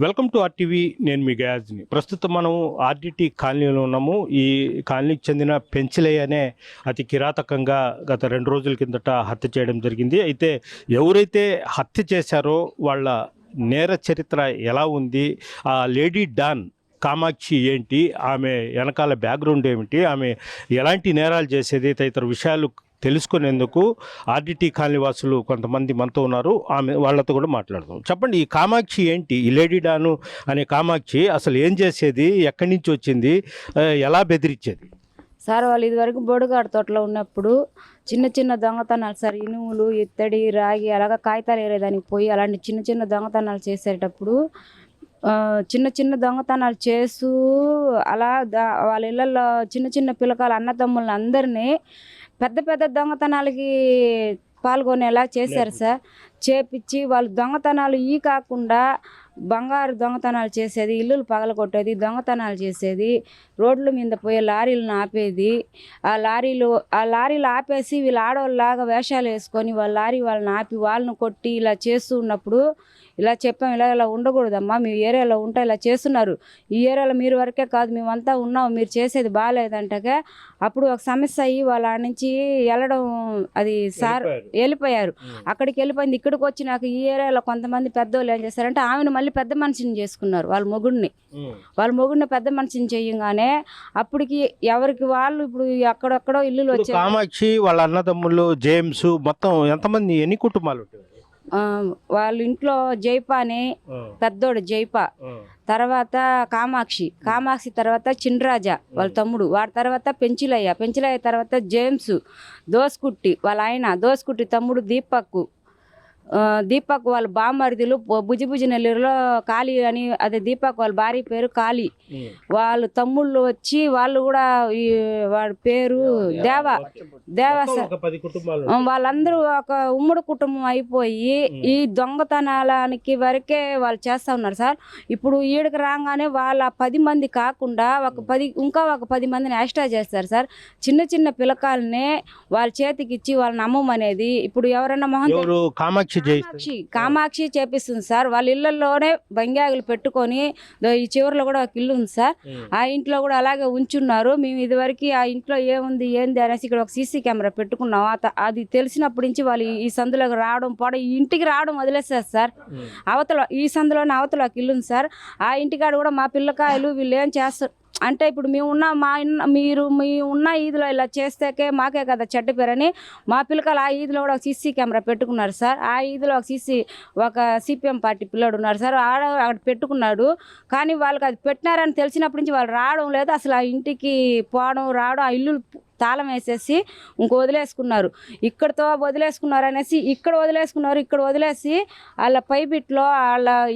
Welcome to RTV. నేను మీ గయాజ్ని. ప్రస్తుతం మనం ఆర్డిటి కాలనీలో ఉన్నాము. ఈ కాలనీకి చెందిన పెంచలయ్య అనే అతి కిరాతకంగా గత 2 రోజుల కిందట హత్య చేయడం జరిగింది. అయితే ఎవరైతే హత్య చేశారో వాళ్ళ నేర చరిత్ర ఎలా ఉంది, ఆ లేడీ డాన్ కామాక్షి ఏంటి, ఆమె వెనకాల బ్యాక్గ్రౌండ్ ఏమిటి, ఆమె ఎలాంటి నేరాలు చేసేది తదితర విషయాలు తెలుసుకునేందుకు ఆర్డిటి కాలనీ వాసులు కొంతమంది మనతో ఉన్నారు. వాళ్ళతో కూడా మాట్లాడదాం. చెప్పండి, ఈ కామాక్షి ఏంటి? ఈ లేడీ డాను అనే కామాక్షి అసలు ఏం చేసేది, ఎక్కడి నుంచి వచ్చింది, ఎలా బెదిరించేది? సార్ వాళ్ళు ఇదివరకు బోడుగాడు తోటలో ఉన్నప్పుడు చిన్న చిన్న దొంగతనాలు సార్, ఇనుములు, ఇత్తడి, రాగి అలాగా కాగితాలు ఏరేదానికి పోయి అలాంటి చిన్న చిన్న దొంగతనాలు చేసేటప్పుడు చిన్న చిన్న దొంగతనాలు చేస్తూ అలా వాళ్ళ ఇళ్ళల్లో చిన్న చిన్న పిల్లకాయలు అన్నదమ్ములను అందరినీ పెద్ద పెద్ద దొంగతనాలకి పాల్గొనేలా చేశారు సార్. చేపించి వాళ్ళు దొంగతనాలు కాకుండా బంగారు దొంగతనాలు చేసేది, ఇల్లులు పగలగొట్టేది, దొంగతనాలు చేసేది, రోడ్ల మీద పోయే లారీలను ఆపేది. ఆ లారీలు ఆపేసి వీళ్ళు ఆడవాళ్ళలాగా వేషాలు వేసుకొని వాళ్ళని ఆపి వాళ్ళని కొట్టి ఇలా చేస్తూ ఉన్నప్పుడు ఇలా చెప్పాం, ఇలా ఉండకూడదమ్మా, మీ ఏరియాలో ఉంటా ఇలా చేస్తున్నారు, ఈ ఏరియాలో మీరు వరకే కాదు మేమంతా ఉన్నాం, మీరు చేసేది బాగాలేదంటగా అప్పుడు ఒక సమస్య అయ్యి వాళ్ళ నుంచి వెళ్ళడం, అది సార్ వెళ్ళిపోయారు. అక్కడికి వెళ్ళిపోయింది. ఇక్కడికి వచ్చి నాకు ఈ ఏరియాలో కొంతమంది పెద్దోళ్ళు ఏం చేస్తారంటే ఆమెను మళ్ళీ పెద్ద మనిషిని చేసుకున్నారు. వాళ్ళ మొగుడిని పెద్ద మనిషిని చేయగానే అప్పటికి ఎవరికి వాళ్ళు ఇప్పుడు అక్కడెక్కడో ఇల్లులు వచ్చాయి. కామాక్షి వాళ్ళ అన్నదమ్ములు జేమ్స్ మొత్తం ఎంతమంది, ఎన్ని కుటుంబాలు ఉంటాయి? వాళ్ళ ఇంట్లో జైపాని పెద్దోడు జైపా, తర్వాత కామాక్షి తర్వాత చిన్రాజా వాళ్ళ తమ్ముడు, వాడి తర్వాత పెంచిలయ్య తర్వాత జేమ్స్, దోసుకుట్టి వాళ్ళ ఆయన, దోసుకుట్టి తమ్ముడు దీపక్ వాళ్ళ బామ్మరిదిలు బుజిబుజి నెల్లూరులో కాళీ అని, అదే దీపక్ వాళ్ళ భార్య పేరు కాళీ. వాళ్ళు తమ్ముళ్ళు వచ్చి వాళ్ళు కూడా వాడి పేరు దేవా సార్. వాళ్ళందరూ ఒక ఉమ్మడి కుటుంబం అయిపోయి ఈ దొంగతనాలకి వరకే వాళ్ళు చేస్తా ఉన్నారు సార్. ఇప్పుడు ఈడకి రాగానే వాళ్ళ 10 మంది కాకుండా ఇంకా ఒక 10 మందిని ఎక్స్ట్రా చేస్తారు సార్. చిన్న చిన్న పిల్లకాయలనే వాళ్ళ చేతికి ఇచ్చి వాళ్ళని అమ్మమనేది. ఇప్పుడు ఎవరైనా కామాక్షి చేపిస్తుంది సార్. వాళ్ళ ఇళ్లలోనే బంగాగులు పెట్టుకొని, ఈ చివరిలో కూడా ఒక ఇల్లు ఉంది సార్, ఆ ఇంట్లో కూడా అలాగే ఉంచున్నారు. మేము ఇదివరకు ఆ ఇంట్లో ఏముంది ఏంది అనేసి ఇక్కడ ఒక సీసీ కెమెరా పెట్టుకున్నాం. అది తెలిసినప్పటి నుంచి వాళ్ళు ఈ సందులోకి రావడం ఈ ఇంటికి రావడం వదిలేస్తారు సార్. ఈ సందులోనే అవతల ఒక ఇల్లు ఉంది సార్. ఆ ఇంటికాడ కూడా మా పిల్లకాయలు వీళ్ళు ఏం చేస్తారు అంటే, ఇప్పుడు మీ ఉన్న ఈదులో ఇలా చేస్తేకే మాకే కదా చెడ్డ పేరని మా పిల్లకాయలు ఆ ఈదులో కూడా ఒక సీసీ కెమెరా పెట్టుకున్నారు సార్. ఆ ఈదులో ఒక సిపిఎం పార్టీ పిల్లాడు ఉన్నారు సార్, అక్కడ పెట్టుకున్నాడు. కానీ వాళ్ళకి అది పెట్టినారని తెలిసినప్పటి నుంచి వాళ్ళు రావడం లేదు అసలు. ఆ ఇంటికి పోవడం రావడం, ఆ ఇల్లు తాళం వేసేసి వదిలేసుకున్నారు. ఇక్కడతో వదిలేసుకున్నారు అనేసి ఇక్కడ వదిలేసి వాళ్ళ పైబిట్లో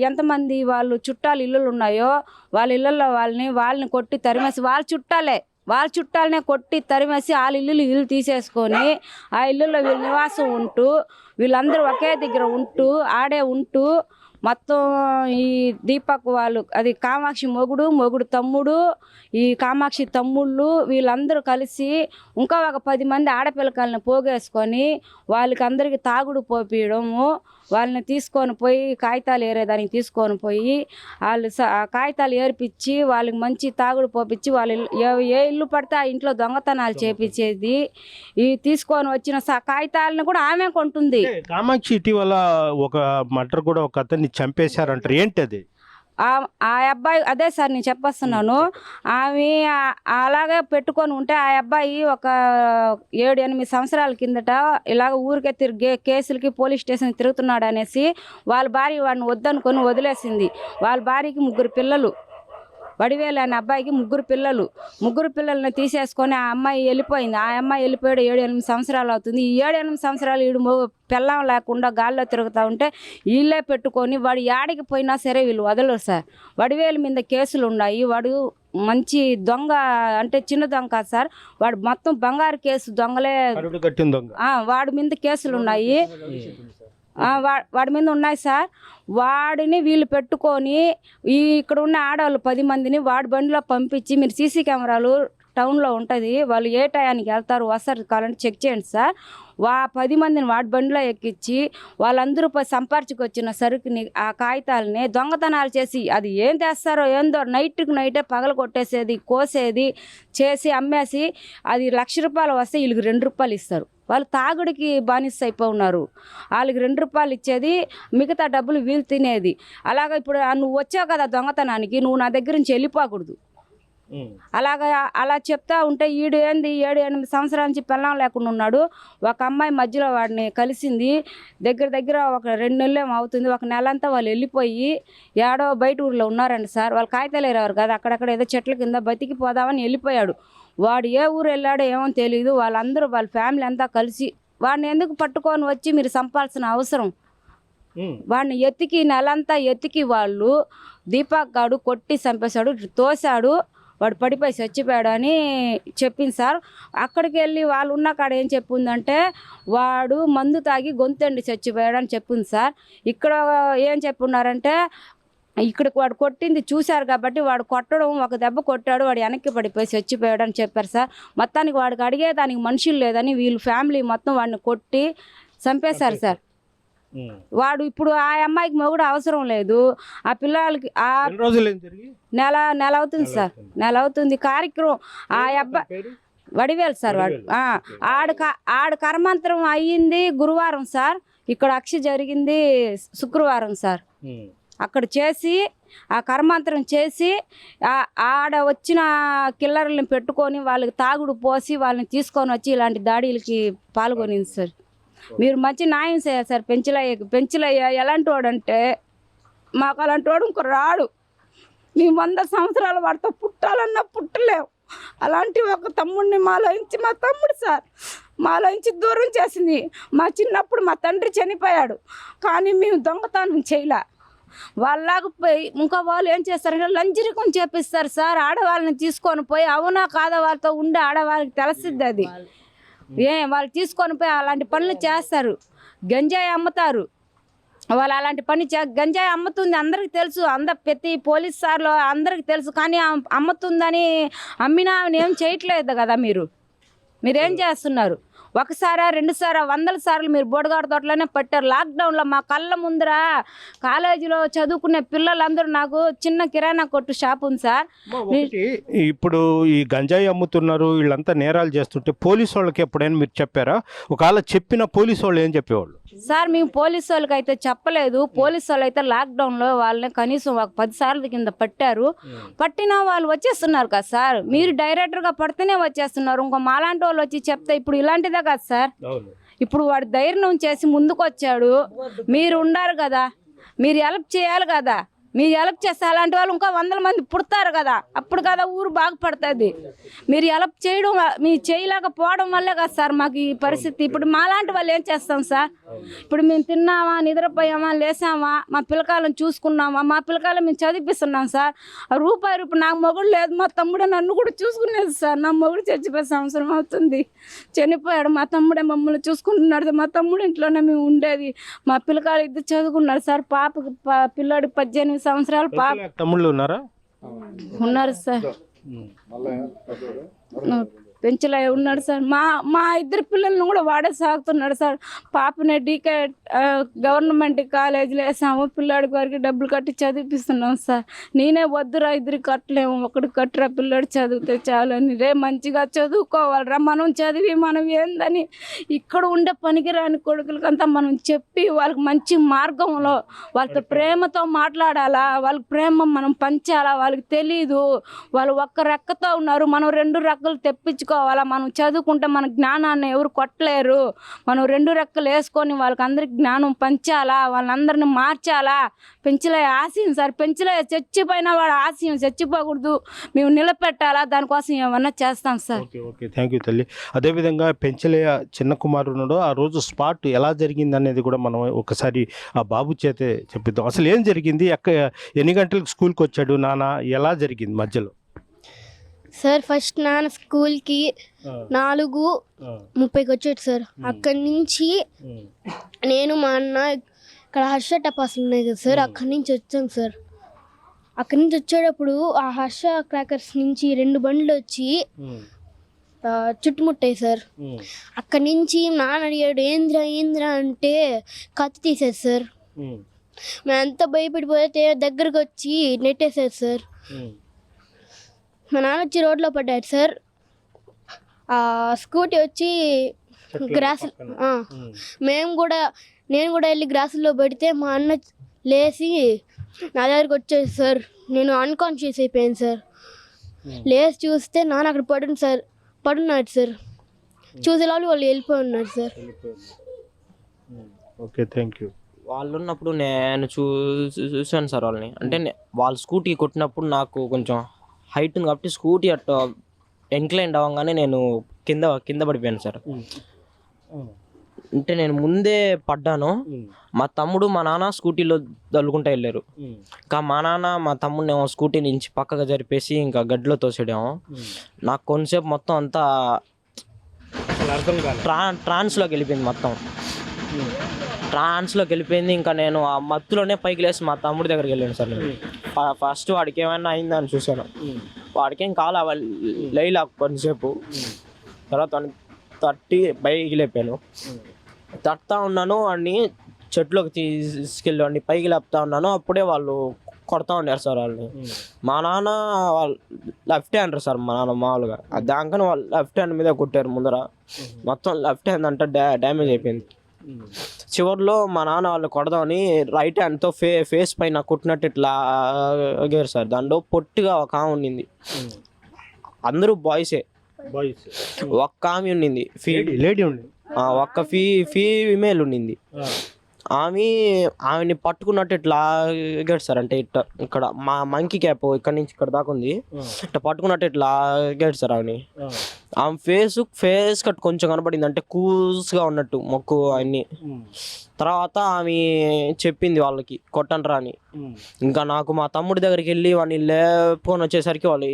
ఎంతమంది వాళ్ళు చుట్టాలు ఇల్లులు ఉన్నాయో వాళ్ళ ఇళ్ళల్లో వాళ్ళని కొట్టి తరిమేసి, వాళ్ళ చుట్టాలనే కొట్టి తరిమేసి వాళ్ళ ఇల్లు తీసేసుకొని ఆ ఇల్లుల్లో వీళ్ళు నివాసం ఉంటూ వీళ్ళందరూ ఒకే దగ్గర ఉంటూ మొత్తం ఈ దీపక్ వాళ్ళు, అది కామాక్షి మొగుడు తమ్ముడు, ఈ కామాక్షి తమ్ముళ్ళు వీళ్ళందరూ కలిసి ఇంకా ఒక 10 మంది ఆడపిల్లకాయలను పోగేసుకొని వాళ్ళకి అందరికీ తాగుడు పోపియడము, వాళ్ళని తీసుకొని పోయి కాగితాలు ఏరేదానికి తీసుకొని పోయి వాళ్ళు కాగితాలు ఏర్పించి వాళ్ళకి మంచి తాగుడు పోపించి వాళ్ళు ఏ ఇల్లు పడితే ఆ ఇంట్లో దొంగతనాలు చేపించేది. ఈ తీసుకొని వచ్చిన కాగితాలను కూడా ఆమె కొంటుంది. కామాక్షి ఇటీవల ఒక మర్డర్ కూడా ఒక అతన్ని చంపేశారంటారు, ఏంటి అది? ఆ అబ్బాయి, అదే సార్ నేను చెప్పొస్తున్నాను. ఆమె అలాగే పెట్టుకొని ఉంటే ఆ అబ్బాయి ఒక 7-8 సంవత్సరాల కిందట ఇలాగ ఊరికే కేసులకి పోలీస్ స్టేషన్ తిరుగుతున్నాడు అనేసి వాళ్ళ భార్య వాడిని వద్దనుకొని వదిలేసింది. వాళ్ళ భార్యకి 3 పిల్లలు, వడివేలు అనే అబ్బాయికి 3 పిల్లల్ని తీసేసుకొని ఆ అమ్మాయి వెళ్ళిపోయింది. ఆ అమ్మాయి వెళ్ళిపోయాడు 7-8 సంవత్సరాలు అవుతుంది. ఈ 7-8 సంవత్సరాలు వీడు పిల్లం లేకుండా గాల్లో తిరుగుతూ ఉంటే వీళ్ళే పెట్టుకొని వాడు యాడికి పోయినా సరే వీళ్ళు వదలరు సార్. వడివేలు మీద కేసులు ఉన్నాయి. వాడు మంచి దొంగ అంటే చిన్న దొంగ కాదు సార్, వాడు మొత్తం బంగారు కేసు దొంగలే. వాడి మీద కేసులు ఉన్నాయి, వాడి మీద ఉన్నాయి సార్. వాడిని వీళ్ళు పెట్టుకొని ఇక్కడ ఉన్న ఆడవాళ్ళు 10 మందిని వాడి బండిలో పంపించి మీరు సీసీ కెమెరాలు టౌన్లో ఉంటుంది, వాళ్ళు ఏ టయానికి వెళ్తారు వస్తారు కావాలంటే చెక్ చేయండి సార్. 10 మందిని వాడి బండిలో ఎక్కించి వాళ్ళందరూ సంపార్చుకొచ్చిన సరుకుని ఆ కాగితాలని దొంగతనాలు చేసి అది ఏం తెస్తారో ఏందో నైట్కి నైటే పగల కొట్టేసేది, కోసేది చేసి అమ్మేసి అది ₹1,00,000 వస్తే వీళ్ళకి ₹2 ఇస్తారు. వాళ్ళు తాగుడికి బానిస అయిపోతున్నారు. వాళ్ళకి ₹2 ఇచ్చేది, మిగతా డబ్బులు వీళ్ళు తినేది. అలాగా ఇప్పుడు నువ్వు వచ్చావు కదా దొంగతనానికి, నువ్వు నా దగ్గర నుంచి వెళ్ళిపోకూడదు. అలా చెప్తా ఉంటే ఈడు ఏంది 7-8 సంవత్సరాల నుంచి పెళ్ళం లేకుండా ఉన్నాడు. ఒక అమ్మాయి మధ్యలో వాడిని కలిసింది, దగ్గర ఒక 2 నెలలు ఏమో అవుతుంది. ఒక నెల అంతా వాళ్ళు వెళ్ళిపోయి ఏడో బయట ఊర్లో ఉన్నారండి సార్. వాళ్ళు కాగితాలు వేరేవారు కదా, అక్కడక్కడ ఏదో చెట్ల కింద బతికిపోదామని వెళ్ళిపోయాడు. వాడు ఏ ఊరు వెళ్ళాడో ఏమో తెలియదు. వాళ్ళందరూ వాళ్ళ ఫ్యామిలీ అంతా కలిసి వాడిని ఎందుకు పట్టుకొని వచ్చి మీరు చంపాల్సిన అవసరం, వాడిని ఎత్తికి నెలంతా ఎత్తికి వాళ్ళు దీపక్ గాడు కొట్టి చంపేశాడు, తోశాడు, వాడు పడిపోయి చచ్చిపోయాడు అని చెప్పింది సార్. అక్కడికి వెళ్ళి వాళ్ళు ఉన్న కాడ ఏం చెప్పిందంటే వాడు మందు తాగి గొంతండి చచ్చిపోయాడు అని చెప్పింది సార్. ఇక్కడ ఏం చెప్పున్నారంటే ఇక్కడికి వాడు కొట్టింది చూశారు కాబట్టి వాడు కొట్టడం ఒక దెబ్బ కొట్టాడు, వాడు వెనక్కి పడిపోయి చచ్చిపోయాడు అని చెప్పారు సార్. మొత్తానికి వాడికి అడిగేదానికి మనుషులు లేదని వీళ్ళు ఫ్యామిలీ మొత్తం వాడిని కొట్టి చంపేశారు సార్. వాడు ఇప్పుడు ఆ అమ్మాయికి మొగుడు అవసరం లేదు, ఆ పిల్లలకి నెల అవుతుంది సార్, నెల అవుతుంది కార్యక్రమం. ఆ అబ్బాయి వడివేలు సార్. వాడు ఆడ కర్మాంతరం అయ్యింది గురువారం సార్, ఇక్కడ అక్ష జరిగింది శుక్రవారం సార్. అక్కడ చేసి ఆ కర్మాంతరం చేసి ఆడ వచ్చిన కిల్లర్లను పెట్టుకొని వాళ్ళకి తాగుడు పోసి వాళ్ళని తీసుకొని వచ్చి ఇలాంటి దాడులకి పాల్గొనింది సార్. మీరు మంచి న్యాయం చేయాలి సార్. పెంచులయ్య ఎలాంటి వాడు అంటే మాకు అలాంటి వాడు ఇంకో రాడు. మేము 100 సంవత్సరాలు వాడితో పుట్టాలన్నా పుట్టలేవు. అలాంటి ఒక తమ్ముడిని మాలోంచి, మా తమ్ముడు సార్ మాలోంచి దూరం చేసింది. మా చిన్నప్పుడు మా తండ్రి చనిపోయాడు, కానీ మేము దొంగతనం చేయలే. వాళ్ళలాగా పోయి ఇంకా వాళ్ళు ఏం చేస్తారంటే లంచరికం చేపిస్తారు సార్. ఆడవాళ్ళని తీసుకొని పోయి అవునా కాదా వాళ్ళతో ఉండే ఆడవాళ్ళకి తెలిసిద్ది అది. వాళ్ళు తీసుకొని పోయి అలాంటి పనులు చేస్తారు. గంజాయి అమ్ముతారు వాళ్ళు. అలాంటి పని గంజాయి అమ్ముతుంది అందరికి తెలుసు, ప్రతి పోలీస్ సార్లు అందరికి తెలుసు. కానీ అమ్ముతుందని అమ్మినా ఏం చేయట్లేదు కదా. మీరేం చేస్తున్నారు? ఒకసారా 2 సార్లు 100 సార్లు మీరు బోడగాడు తోటలోనే పట్టారు. లాక్డౌన్లో మా కళ్ళ ముందర కాలేజీలో చదువుకునే పిల్లలందరూ, నాకు చిన్న కిరాణా కొట్టు షాప్ ఉంది సార్. ఇప్పుడు ఈ గంజాయి అమ్ముతున్నారు వీళ్ళంతా నేరాలు చేస్తుంటే పోలీసు వాళ్ళకి ఎప్పుడైనా మీరు చెప్పారా? ఒకవేళ చెప్పిన పోలీసు వాళ్ళు ఏం చెప్పేవాళ్ళు సార్? మేము పోలీసు వాళ్ళకి అయితే చెప్పలేదు. పోలీసు వాళ్ళు అయితే లాక్డౌన్లో వాళ్ళని కనీసం ఒక 10 సార్లు కింద పట్టారు. పట్టినా వాళ్ళు వచ్చేస్తున్నారు కదా సార్. మీరు డైరెక్టర్గా పడితేనే వచ్చేస్తున్నారు. ఇంకో మాలాంటి వాళ్ళు వచ్చి చెప్తే ఇప్పుడు ఇలాంటిదే కదా సార్. ఇప్పుడు వాడు ధైర్యం చేసి ముందుకు వచ్చాడు. మీరు ఉండారు కదా, మీరు హెల్ప్ చేయాలి కదా. మీరు హెల్ప్ చేస్తే అలాంటి వాళ్ళు ఇంకా 100 మంది పుడతారు కదా, అప్పుడు కదా ఊరు బాగుపడుతుంది. మీరు హెల్ప్ చేయడం, మీరు చేయలేకపోవడం వల్లే కదా సార్ మాకు ఈ పరిస్థితి. ఇప్పుడు మాలాంటి వాళ్ళు ఏం చేస్తాం సార్? ఇప్పుడు మేము తిన్నామా, నిద్రపోయామా, లేసామా, మా పిల్లకాయలను చూసుకున్నామా, మా పిల్లకాయలు మేము చదివిస్తున్నాం సార్. రూపాయి నాకు మొగుడు లేదు, మా తమ్ముడే నన్ను కూడా చూసుకునేది సార్. నా మొగుడు చచ్చిపోయే సంవత్సరం అవుతుంది, చనిపోయాడు. మా తమ్ముడే మమ్మల్ని చూసుకుంటున్నాడు. మా తమ్ముడు ఇంట్లోనే మేము ఉండేది. మా పిల్లకాయలు ఇద్దరు చదువుకున్నారు సార్. పాపకి పిల్లాడికి 18 సంవత్సరాలు పాప. తమ్ముళ్ళు ఉన్నారా? ఉన్నారు సార్. పెంచలే ఉన్నాడు సార్. మా 2 పిల్లలను కూడా వాడే సాగుతున్నాడు సార్. పాపని డీకే గవర్నమెంట్ కాలేజీలో వేసాము. పిల్లాడి వారికి డబ్బులు కట్టి చదివిస్తున్నాం సార్. నేనే వద్దురా 2 కట్టలేము, 1 కట్టురా, పిల్లాడు చదివితే చాలని. రే మంచిగా చదువుకోవాలరా, మనం చదివి మనం ఏందని ఇక్కడ ఉండే పనికిరాని కొడుకులకంతా మనం చెప్పి వాళ్ళకి మంచి మార్గంలో వాళ్ళతో ప్రేమతో మాట్లాడాలా, వాళ్ళకి ప్రేమ మనం పంచాలా. వాళ్ళకి తెలీదు, వాళ్ళు ఒక్క రెక్కతో ఉన్నారు, మనం 2 రెక్కలు తెప్పించుకోవాలా. మనం చదువుకుంటే మన జ్ఞానాన్ని ఎవరు కొట్టలేరు. మనం 2 రెక్కలు వేసుకొని వాళ్ళకి అందరికి జ్ఞానం పంచాలా, వాళ్ళందరినీ మార్చాలా. పెంచలే ఆశయం సార్. పెంచలే చచ్చిపోయినా వాడు ఆశయం చచ్చిపోకూడదు, మేము నిలబెట్టాలా. దానికోసం ఏమన్నా చేస్తాం సార్. ఓకే, థ్యాంక్ యూ తల్లి. అదేవిధంగా పెంచలే చిన్న కుమారుడు ఆ రోజు స్పాట్ ఎలా జరిగింది అనేది కూడా మనం ఒకసారి ఆ బాబు చేతే చెప్పిద్దాం. అసలు ఏం జరిగింది, ఎన్ని గంటలకు స్కూల్కి వచ్చాడు నాన్న, ఎలా జరిగింది మధ్యలో? సార్ ఫస్ట్ నాన్న స్కూల్కి 4:30కి వచ్చాడు సార్. అక్కడి నుంచి నేను మా అన్న ఇక్కడ హర్ష టపాసులు ఉన్నాయి కదా సార్, అక్కడి నుంచి వచ్చాం సార్. అక్కడి నుంచి వచ్చేటప్పుడు ఆ హర్ష క్రాకర్స్ నుంచి 2 బండ్లు వచ్చి చుట్టుముట్టాయి సార్. అక్కడి నుంచి నాన్న అడిగాడు ఏంద్రా అంటే కత్తి తీసేది సార్. మేము ఎంత భయపడిపోతే దగ్గరకు వచ్చి నెట్టేశారు సార్. మా నాన్న వచ్చి రోడ్లో పడ్డాడు సార్. ఆ స్కూటీ వచ్చి గ్రాస్ నేను కూడా వెళ్ళి గ్రాసుల్లో పడితే మా అన్న లేచి నా దగ్గరికి వచ్చేది సార్. నేను అన్కాన్షియస్ అయిపోయాను సార్. లేచి చూస్తే నాన్న అక్కడ పడున్నాడు సార్. చూసేలాలు వాళ్ళు వెళ్ళిపోయి ఉన్నారు సార్. Okay, thank you. వాళ్ళు ఉన్నప్పుడు నేను చూసాను సార్ వాళ్ళని. అంటే వాళ్ళు స్కూటీ కొట్టినప్పుడు నాకు కొంచెం హైట్ ఉంది కాబట్టి స్కూటీ అట్ట ఎంక్లైండ్ అవ్వగానే నేను కింద పడిపోయాను సార్. అంటే నేను ముందే పడ్డాను. మా తమ్ముడు మా నాన్న స్కూటీలో తల్లుకుంటూ వెళ్ళారు. ఇంకా మా నాన్న మా తమ్ముడిని ఏమో స్కూటీ నుంచి పక్కగా జరిపేసి ఇంకా గడ్డిలో తోసేడేమో. నాకు కొంతసేపు మొత్తం అంతా ట్రాన్స్లోకి వెళ్ళిపోయింది. మొత్తం ట్రాన్స్లోకి వెళ్ళిపోయింది. ఇంకా నేను ఆ మత్తులోనే పైకి లేసి మా తమ్ముడి దగ్గరికి వెళ్ళాను సార్. నేను ఫస్ట్ వాడికి ఏమైనా అయిందని చూశాను. వాడికేం కావాలా లైలా కొంతసేపు. తర్వాత తట్టి పైకి లేపాను. తట్టుతా ఉన్నాను వాడిని, చెట్లోకి తీసుకెళ్ళి వాడిని పైకి లేపుతా ఉన్నాను. అప్పుడే వాళ్ళు కొడతా ఉన్నారు సార్ వాళ్ళని. మా నాన్న లెఫ్ట్ హ్యాండర్ సార్. మా నాన్న మామూలుగా దానికని వాళ్ళు లెఫ్ట్ హ్యాండ్ మీద కొట్టారు ముందర. మొత్తం లెఫ్ట్ హ్యాండ్ అంతా డ్యామేజ్ అయిపోయింది. చివరిలో మా నాన్న వాళ్ళు కొడదామని రైట్ హ్యాండ్తో ఫేస్ పైన కొట్టినట్టు ఇట్లా అగారు సార్. దాంట్లో పొట్టిగా ఒక ఆమె ఉండింది. అందరూ బాయ్సే. ఒక్క ఆమె ఉండింది, లేడీ ఉంది, ఒక్క ఫీమేల్ ఉండింది. ఆమెని పట్టుకున్నట్టు ఇట్లా ఎగాడు సార్. అంటే ఇట్లా ఇక్కడ మా మంకీ క్యాప్ ఇక్కడ నుంచి ఇక్కడ దాకా ఉంది. ఇట్లా పట్టుకున్నట్టు ఇట్లా ఎగాడు సార్. ఆమె ఫేస్ కట్ కొంచెం కనపడింది. అంటే కూల్స్గా ఉన్నట్టు మొక్కు అన్ని. తర్వాత ఆమె చెప్పింది వాళ్ళకి కొట్టండ్రా అని. ఇంకా నాకు మా తమ్ముడి దగ్గరికి వెళ్ళి వాడిని లేపుకొని వచ్చేసరికి వాళ్ళు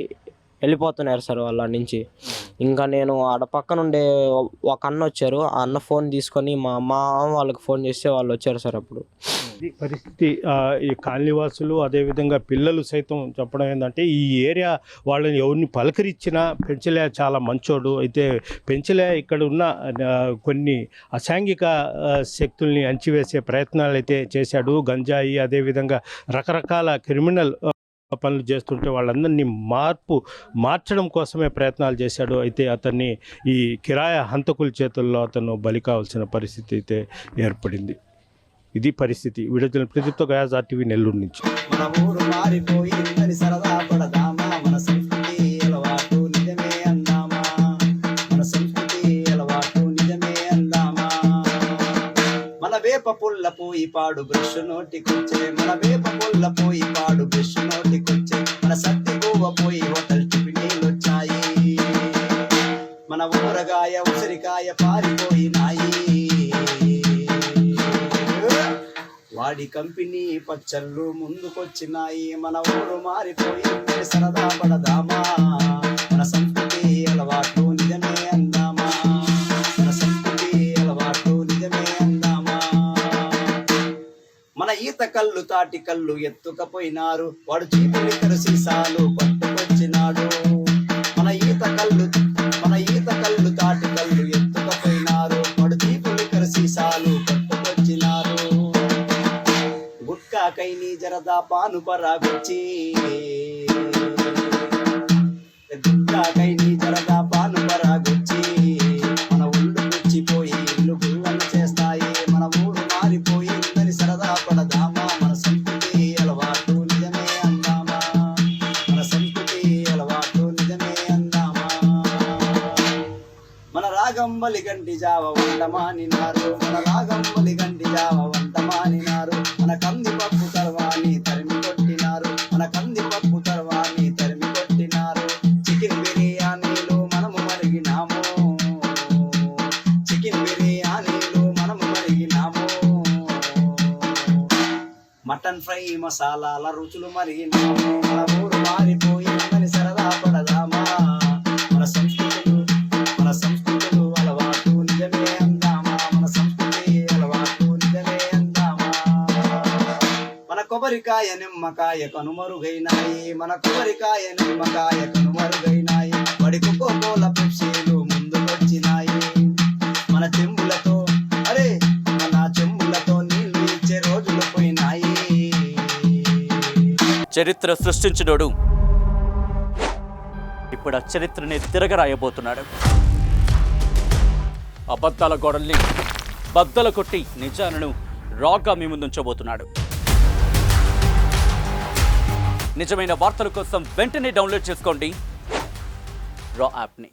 వెళ్ళిపోతున్నారు సార్ వాళ్ళ నుంచి. ఇంకా నేను ఆడ పక్కన ఉండే ఒక అన్న వచ్చారు. ఆ అన్న ఫోన్ తీసుకొని మా అమ్మ వాళ్ళకి ఫోన్ చేస్తే వాళ్ళు వచ్చారు సార్. అప్పుడు ఈ పరిస్థితి ఈ కాలనీవాసులు అదేవిధంగా పిల్లలు సైతం చెప్పడం ఏంటంటే ఈ ఏరియా వాళ్ళని ఎవరిని పలకరించినా పెంచలే చాలా మంచోడు. అయితే పెంచలే ఇక్కడ ఉన్న కొన్ని అసాంఘిక శక్తుల్ని అణచివేసే ప్రయత్నాలు అయితే చేశాడు. గంజాయి అదేవిధంగా రకరకాల క్రిమినల్ పనులు చేస్తుంటే వాళ్ళందరినీ మార్చడం కోసమే ప్రయత్నాలు చేశాడు. అయితే అతన్ని ఈ కిరాయ హంతకుల చేతుల్లో అతను బలి కావాల్సిన పరిస్థితి అయితే ఏర్పడింది. ఇది పరిస్థితి. వీడియో ప్రదీప్తో గయాజ్ RTV నెల్లూరు నుంచి. వేప పుల్ల పోయి పాడు బ్రష్ నోటికొచ్చే, మన వేప పుల్ల పోయి పాడు బ్రష్ నోటికొచ్చే, మన సత్తి గోవ పోయి హోటల్ టిఫినీలొచ్చాయి, మన ఊరగాయ ఉసిరికాయ పారిపోయినాయి, వాడి కంపెనీ పచ్చళ్ళు ముందుకొచ్చినాయి, మన ఊరు మారిపోయి సరదా పడదామా, మన సంస్కృతి అలవాటు నిజమే అందామా, మన సంస్కృతి అలవాటు నిజమే అందామా. మన ఈత కళ్ళు తాటి కళ్ళు ఎత్తుకపోయినారు, వాడు చీపులికరు సీసాలు పట్టుకొచ్చినాడు, మన ఈత కళ్ళు తాటి కళ్ళు ఎత్తుకపోయినారు, వాడు చీపులికరు సీసాలు పట్టుకొచ్చినారు, గుట్కాకై నీ జరదా పాను పరాగొచ్చి, గుట్కాకై నీ జరదా పాను పరాగొచ్చి, మన ఒళ్ళు పుచ్చిపోయి ఇల్లు గురువన్న చేస్తాయి, మన ఊరు మారిపోయిందని సరదా పడదామా, మన సంస్కృతి అలవాటు నిజమే అందామా, మన సంస్కృతి అలవాటు నిజమే అందామా. మన రాగంబలి గంటి జావ వంటమానినారు, మన రాగంబలి గంటి జావ వంటమానినారు, మన కందిపప్పు తర్వాని తరిమి కొట్టినారు, మన కందిపప్పు తర్వాని తరిమి కొట్టినారు, చికెన్ బిర్యానీలు మనము మరిగినాము, చికెన్ బిర్యానీలు మనము మరిగినాము, మటన్ ఫ్రై మసాలాల రుచులు మరిగినాము, మన ఊరు మారిపోయిందని సరదా పడదామా, మన సంస్కృతులు అలవాటు నిజమే అందామా, మన సంస్కృతి అలవాటు నిజమే అందామా. మన కొబ్బరి కొబ్బరికాయ నిమ్మకాయ కనుమరుగైనాయి, మన కొబ్బరికాయ నిమ్మకాయ కనుమరుగైనాయి. వడి కోకోకోల పెప్సీలు ముందుకొచ్చినాయి, మన చెంబులతో అరే మన చెంబులతో నీళ్లు ఇచ్చే రోజులు పోయినాయి. చరిత్ర సృష్టించినోడు ఇప్పుడు ఆ చరిత్రని తిరగరాయబోతున్నాడు. అబద్ధాల గోడల్ని బద్దలు కొట్టి నిజాలను రాగా మీ ముందుంచబోతున్నాడు. నిజమైన వార్తల కోసం వెంటనే డౌన్లోడ్ చేసుకోండి రా యాప్ని.